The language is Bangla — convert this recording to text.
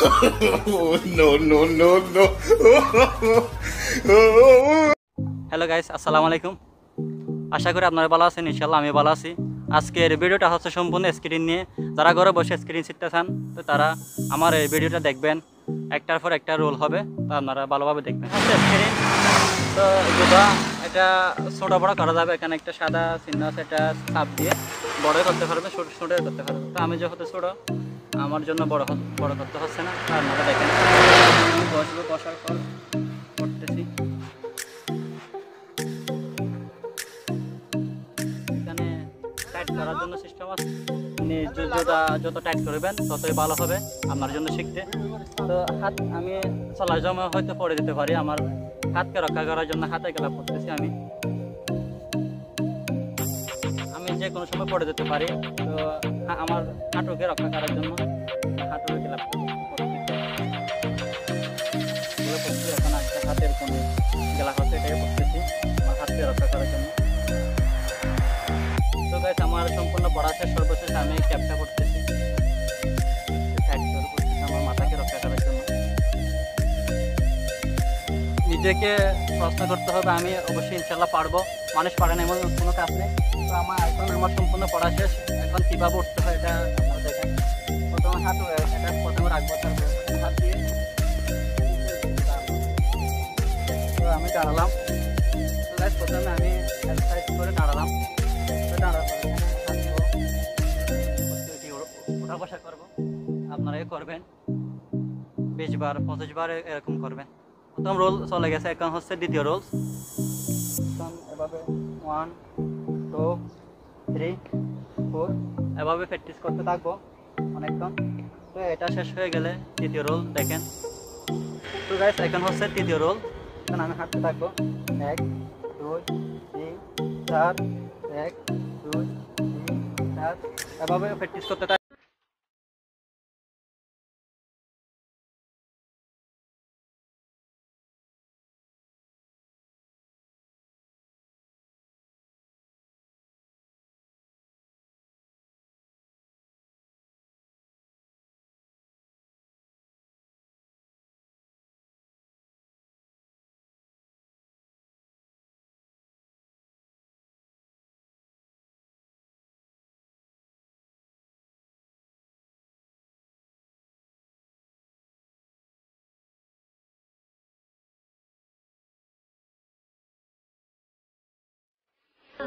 No, no, no, no. Hello guys, আসসালামু আলাইকুম। আশা করি আপনারা ভালো আছেন। ইনশাআল্লাহ আমি ভালো আছি। আজকের ভিডিওটা হচ্ছে সম্পূর্ণ স্ক্রিন নিয়ে। যারা ঘরে বসে স্ক্রিন শিখতে চান তো তারা আমার এই ভিডিওটা দেখবেন। একটার পর একটা রোল হবে, তো আপনারা ভালোভাবে দেখবেন। স্ক্রিন তো যেটা এটা ছোটো বড়ো করা যাবে। এখানে একটা সাদা চিহ্ন আছে, এটা চাপ দিয়ে বড় করতে পারবে, ছোটো ছোটো করতে পারবে। তো আমি যেহেতু ছোটো, আমার জন্য বড় করতে হচ্ছে না। আপনারা দেখেন, বসবো, বসার পর করতেছি। এখানে টাইট করার জন্য সিস্টেম আছে। যত টাইট করবেন ততই ভালো হবে আপনার জন্য শিখতে। তো হাত আমি চলার জন্য হয়তো পড়ে দিতে পারি। আমার হাতকে রক্ষা করার জন্য হাতে গ্লাভ করতেছি। আমি যে কোনো সময় পড়ে যেতে পারি। তো আমার হাঁটুকে রক্ষা করার জন্য হাঁটুকে গ্লাভ করতেছি। এখন হাতের কোনো গ্লাভ আছে, এটাই করতেছি আমার হাতকে রক্ষা করার জন্য। তো গাইস, আমার সম্পূর্ণ পড়া শেষ। সর্বশেষ আমি ক্যাপটা করতেছি, আমার মাথাকে রক্ষা করার জন্য। নিজেকে প্রশ্ন করতে হবে, আমি অবশ্যই ইনশাল্লাহ পারবো। মানুষ পারে না এমন কোনো কাজ নেই। তো এখন আমার সম্পূর্ণ পড়া শেষ। এখন কীভাবে উঠতে হয় এটা আপনারা দেখেন। প্রথমে হাঁটু, এটা প্রথমে রাখবো, তারপর হাত দিয়ে। তো আমি দাঁড়ালাম। তো গাইস, প্রথমে আমি এক্সারসাইজ করে দাঁড়ালাম। ওঠা বসা করবো, আপনারা করবেন 20 বার 25 বার এরকম করবেন। প্রথম রোল চলে গেছে, এখন হচ্ছে দ্বিতীয় রোল। এভাবে 1 2 3 4 এভাবে প্র্যাকটিস করতে থাকবো অনেকক্ষণ। তো এটা শেষ হয়ে গেলে তৃতীয় রোল দেখেন। তো গাইস, এখন হচ্ছে তৃতীয় রোল। এখন আমি হাঁটতে থাকবো 1 2 3 4 1 2 3 4 এভাবে প্র্যাকটিস করতে থাকবো।